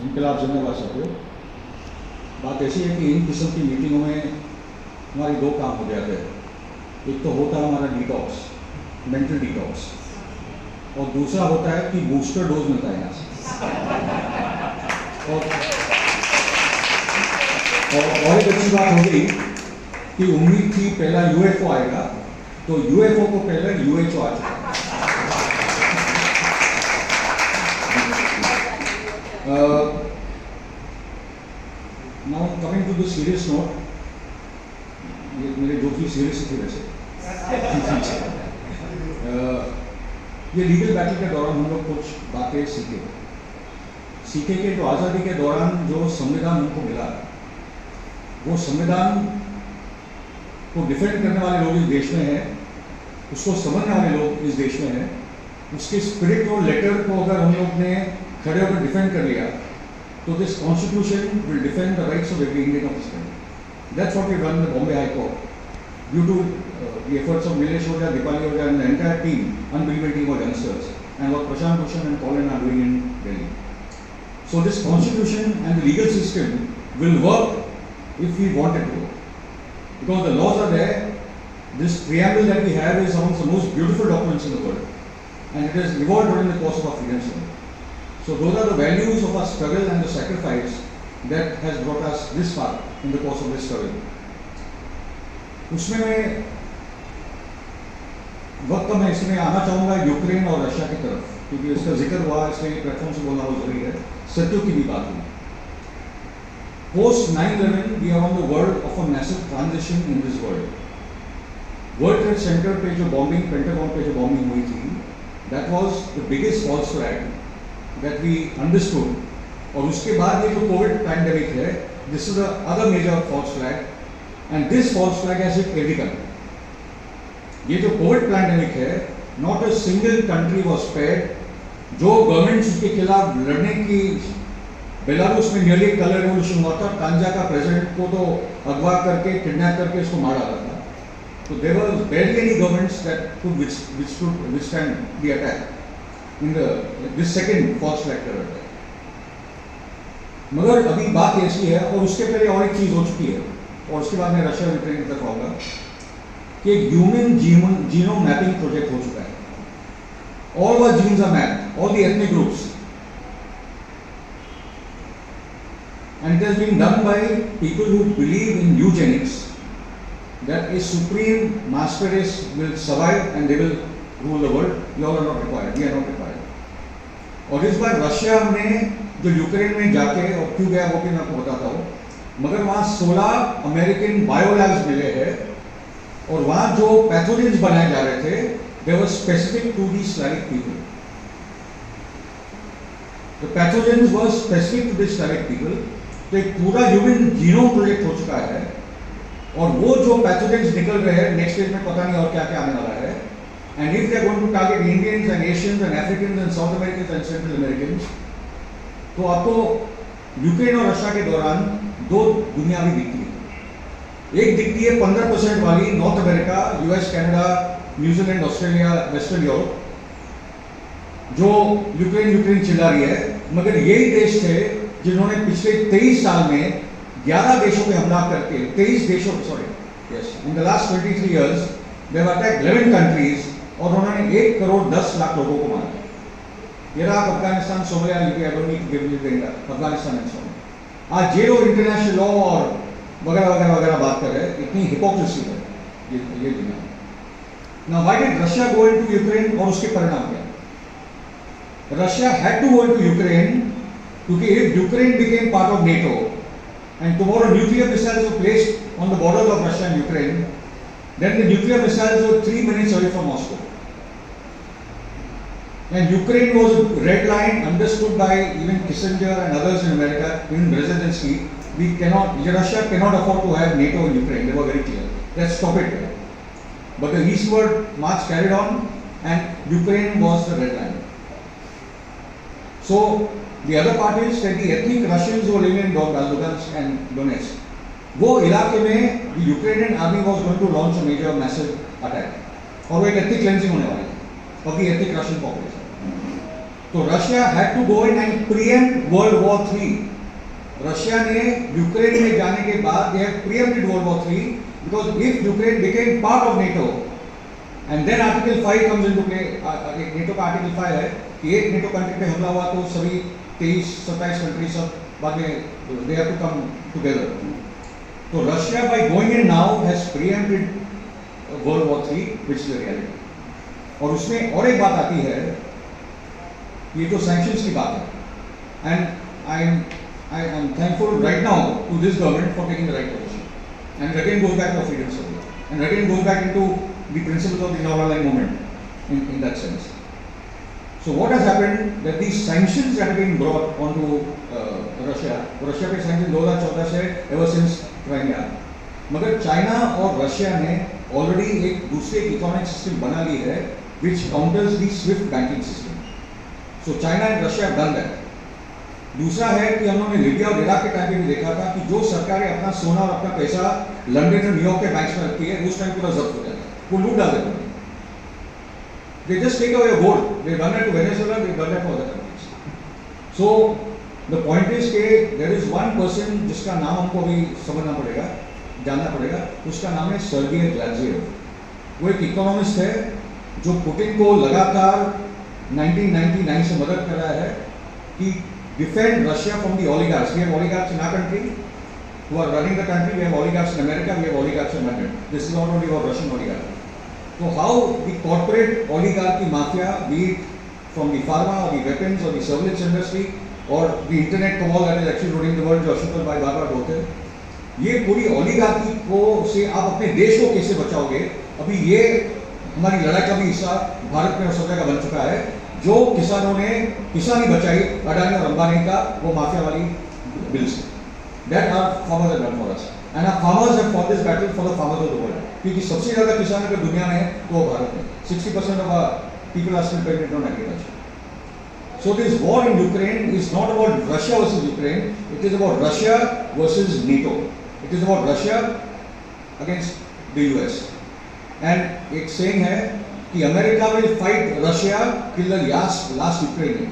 इनकलाब जिंदाबाद साथियों। बात ऐसी है कि इन किस्म की मीटिंगों में हमारे दो काम हो जाते हैं। एक तो होता है हमारा डिटॉक्स, मेंटल डिटॉक्स, और दूसरा होता है कि बूस्टर डोज मिलता है यहाँ से। और एक अच्छी बात हो गई कि उम्मीद थी पहला यूएफओ आएगा, तो यूएफओ को पहले यूएचओ आ चुका। Now coming to the serious note, ये मेरे जो की सीरियस थी वैसे। ये लीगल बैटल के दौरान हम लोग कुछ बातें सीखे कि तो आज़ादी के दौरान जो संविधान हमको मिला, वो संविधान को डिफेंड करने वाले लोग इस देश में हैं, उसको समझने वाले लोग इस देश में हैं। उसके स्पिरिट और लेटर को अगर हम लोग ने खड़े होकर डिफेंड कर लिया, तो this constitution will defend the rights of every Indian of this country. That's what we done in the Bombay High Court due to the efforts of Nilesh Oja, Dipali Oja and the entire team, unbelievable team of youngsters, and what Prashant Bhushan and Colin are doing in Delhi. So this constitution and the legal system will work if we want it to work, because the laws are there. This preamble that we have is amongst the most beautiful documents in the world, and it has evolved during the course of our freedom struggle. So those are the values of our struggle and the sacrifice that has brought us this far in the course of this struggle. उसमें मैं वक्त मैं इसमें आना चाहूँगा Ukraine और Russia की तरफ, क्योंकि इसका जिक्र हुआ, इसलिए प्लेटफॉर्म से बोलना बहुत जरूरी है। सत्यों की भी बात हुई। Post 9/11 we are on the world of a massive transition in this world. World Trade Center पे जो बॉम्बिंग, पेंटागन पे जो बॉम्बिंग हुई थी, that was the biggest false flag that we understood. और उसके बाद ये जो कोविड पैंडेमिक है, this is the other major false flag, and this false flag has hit every country. ये जो कोविड पैंडेमिक है, not a single country was spared. जो गवर्नमेंट्स उसके खिलाफ लड़ने की, बेलारूस में नियरली कलर रेवोल्यूशन हुआ था, टांजा का प्रेसिडेंट को तो अगवा करके, किडनैप करके उसको मारा डाला था। तो there was barely any governments that could withstand the attack in this second false flag terror attack. मगर अभी बात ऐसी है, और उसके पहले और एक चीज हो चुकी है, और उसके बाद मैं रशिया यूक्रेन की तरफ आऊंगा कि एक ह्यूमन जीनोम मैपिंग प्रोजेक्ट हो चुका है। All the genes are mapped, all the ethnic groups, and it has been done by people who believe in eugenics, that a supreme master race will survive and they will rule the world. We all are not required, we are not required. और इस बार Russia में जो Ukraine में जाके, और क्यों गया वो भी मैं आपको बताता हूँ, मगर वहाँ 16 अमेरिकन बायोलैब्स मिले हैं, और वहाँ जो पैथोजेंस बनाए जा रहे थे, they were specific to the Slavic people. The pathogens were specific to the Slavic people. तो एक पूरा ह्यूमन जीनोम प्रोजेक्ट हो चुका है, और वो जो पैथोजेंस निकल रहे हैं, नेक्स्ट स्टेज में पता नहीं और क्या क्या आने वाला है। And if they are going to target Indians and Asians and African and South American and Central American, तो आपको यूक्रेन और रशिया के दौरान दो दुनिया भी दिखती है। एक दिखती है 15% वाली, north America, US, Canada, New Zealand, Australia, western Europe, जो यूक्रेन चिल्ला रही है। मगर यही देश थे जिन्होंने पिछले 23 साल में 11 देशों पे हमला करके, 23 देशों, sorry yes, in the last 23 years they have attacked 11 countries, और उन्होंने 1 करोड़ 10 लाख लोगों को मारा। ये रहा Afghanistan, Somalia, Libya, I don't need to give you Afghanistan and so on. आज ये लोग इंटरनेशनल लॉ और वगैरह वगैरह वगैरह बात कर रहे हैं, इतनी हिपोक्रेसी है ये दुनिया। Now why did Russia go into Ukraine, और उसके परिणाम क्या? Russia had to go into Ukraine, क्योंकि if Ukraine became part of NATO and tomorrow nuclear missiles were placed on the borders of Russia and Ukraine, then the nuclear missiles were 3 minutes away from Moscow. And Ukraine was a red line understood by even Kissinger and others in America, even Brzezinski. Russia cannot afford to have NATO in Ukraine. They were very clear. Let's stop it. But the eastward march carried on, and Ukraine was the red line. So the other part is that the ethnic Russians who were living in Lugansk and Donetsk, वो इलाके में the Ukrainian army was going to launch a major massive attack, और वो एक ethnic cleansing होने वाली है of the ethnic Russian population. तो Russia had to go in and preempt world war 3. Russia ने यूक्रेन में जाने के बाद they have preempted world war 3 because if Ukraine became part of NATO and then article 5 comes into play. NATO का article 5 है कि एक NATO country पे हमला हुआ तो सभी 23-27 कंट्री सब बाद में they have to come together. तो Russia by going in now has preempted world war 3 which is the reality. और उसमें और एक बात आती है, ये तो सैंक्शंस की बात है, and I am thankful right now to this government for taking the right position. And again goes back to freedom struggle. And again goes back into the principles of the non-aligned movement in that sense. So what has happened that these sanctions that have been brought onto Russia पे sanctions 2014 से ever since Crimea, मगर China और Russia ने already एक दूसरे economic system बना ली है which counters the SWIFT banking system. So China and Russia have done that. दूसरा है कि हम लोगों ने लीबिया और इराक के टाइम पे भी देखा था कि जो सरकारें अपना सोना और अपना पैसा लंदन और न्यूयॉर्क के बैंक्स में रखती है उस टाइम पूरा जब्त हो जाता है, वो लूट डाल देते हैं. They just take away gold. They run it to Venezuela, they run it to other countries. So the point is कि there is one person जिसका नाम हमको अभी समझना पड़ेगा, जानना पड़ेगा, उसका नाम है सर्गेई ग्लाज़ेव. वो एक इकोनॉमिस्ट है जो पुतिन को लगातार 1999 से मदद कर रहा है कि defend Russia from the oligarchs. We have oligarchs in our country who are running the country. We have oligarchs in America. We have oligarchs in London. This is not only about Russian oligarchy. So how the corporate oligarchy mafia, be it from the pharma or the weapons or the surveillance industry or the internet cabal that is actually ruling the world, जो अशोक भाई बार-बार बोलते हैं, ये पूरी oligarchy को से आप अपने देश को कैसे बचाओगे? अभी ये हमारी लड़ाई का भी हिस्सा भारत में हो सकेगा बन चुका है. जो किसानों ने किसानी बचाई अडानी और अंबानी का वो माफिया वाली बिल से. That our farmers have done for us, and our farmers have fought this battle for the farmers of the world. क्योंकि सबसे ज़्यादा किसान अगर दुनिया में है तो वो भारत में. 60% of our people are still dependent on agriculture. So this war in Ukraine is not about Russia versus Ukraine. It is about Russia versus NATO. It is about Russia against the US. And एक saying है कि America will fight Russia till the last Ukraine.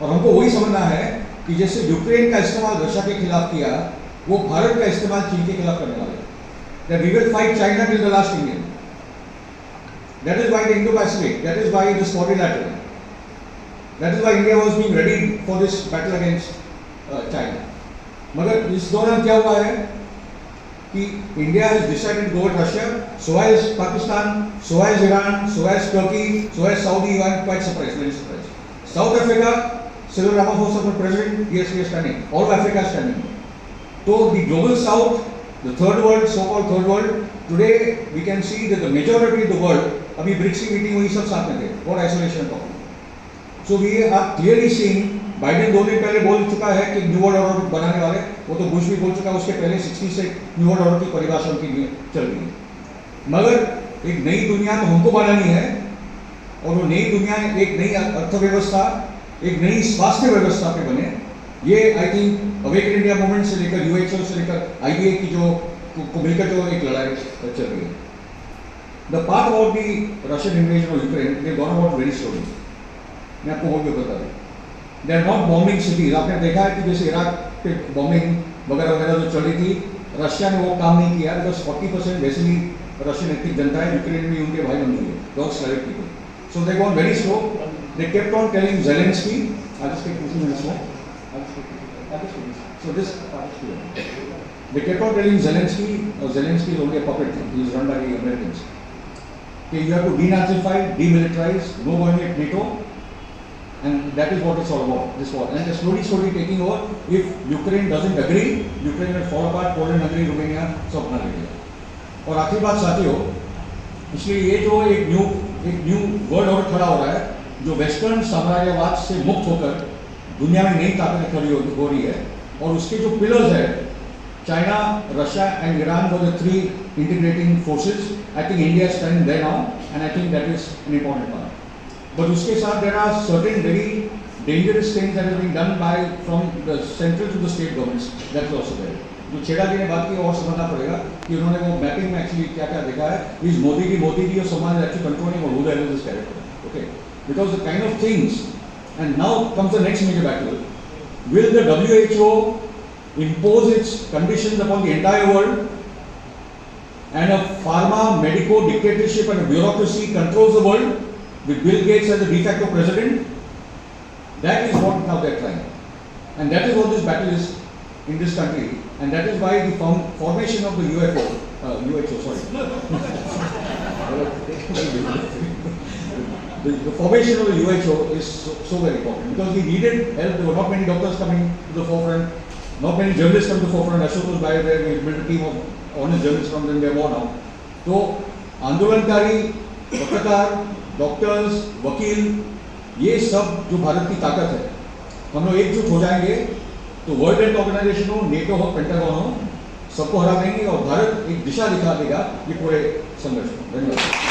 और हमको वही समझना है कि जैसे यूक्रेन का इस्तेमाल रशिया के खिलाफ किया, वो भारत का इस्तेमाल चीन के खिलाफ करने वाले. That we will fight China till the last Indian. That is why the Indo Pacific, that is why this quadrilateral, that is why India was being ready for this battle against China. मगर इस दौरान क्या हुआ है कि India has decided to go with Russia, so has Pakistan, so has Iran, so has Turkey, so has Saudi. I am quite surprised, very surprised. South Africa, Cyril Ramaphosa for president, yes, we are standing. All of Africa is standing. So the global South, the third world, so-called third world, today we can see that the majority of the world, अभी BRICS की meeting हुई, सब साथ में थे, और isolation का. So we are clearly seeing Biden 2 दिन पहले बोल चुका है कि न्यू वर्ल्ड ऑर्डर बनाने वाले, वो तो बुश भी बोल चुका है, उसके पहले 60 से न्यू वर्ल्ड ऑर्डर की परिभाषा उनकी चल रही है. मगर एक नई दुनिया तो हमको बनानी है, और वो नई दुनिया एक नई अर्थव्यवस्था, एक नई स्वास्थ्य व्यवस्था पे बने. ये I think awaken India movement से लेकर यूएचओ से लेकर आईबीए की जो को मिलकर जो एक लड़ाई चल रही है. The part about the Russian invasion of Ukraine they gone about very slowly. मैं आपको और भी बता दूं, they are not bombing cities. आपने देखा है कि जैसे इराक पे बॉम्बिंग वगैरह वगैरह जो चली थी, रशिया ने वो काम नहीं किया बिकॉज 40% बेसिकली रशियन एथनिक जनता है. यूक्रेन में उनके भाई बंधु है, dog Slavic people. So they gone very slow. They kept on telling Zelensky, I just take 2 minutes more. So this they kept on telling Zelensky is only a puppet. He is run by the Americans. Okay, you have to denazify, demilitarize, no going with NATO. And that is what it's all about, this war. And they're slowly taking over. If Ukraine doesn't agree, Ukraine will fall apart. Poland, Hungary, Romania, सब अपना लेंगे. और आखिरी बात साथियों, इसलिए ये जो एक न्यू वर्ल्ड ऑर्डर खड़ा हो रहा है, जो वेस्टर्न साम्राज्यवाद से मुक्त होकर दुनिया में नई ताकतें खड़ी हो रही है, और उसके जो पिलर्स है, China, Russia and Iran were the 3 integrating forces. I think India is standing there now, and I think that is an important part. But उसके साथ there are certain very dangerous things that have been done by from the central to the state governments. That's also there. जो छेड़ा जी ने बात की और समझना पड़ेगा कि उन्होंने वो मैपिंग में एक्चुअली क्या क्या देखा है. इज मोदी जी और Soman is actually controlling or who the hell is this character? Okay, because the kind of things And now comes the next major battle. Will the WHO impose its conditions upon the entire world, and a pharma medico dictatorship and a bureaucracy controls the world with Bill Gates as the de facto president? That is what now they're trying. And that is what this battle is in this country. And that is why the formation of the UFO, the formation of the UHO is so very important, because we needed help. There were not many doctors coming to the forefront, not many journalists coming to the forefront. Ashok was by there, we built a team of honest journalists from them, they are more now. तो आंदोलनकारी, पत्रकार, doctors, वकील, ये सब जो भारत की ताकत है, हम लोग एकजुट हो जाएंगे तो वर्ल्ड हेल्थ ऑर्गेनाइजेशन हो, नेटो हो, पेंटागन हो, सबको हरा देंगे और भारत एक दिशा दिखा देगा ये पूरे संघर्ष को। धन्यवाद।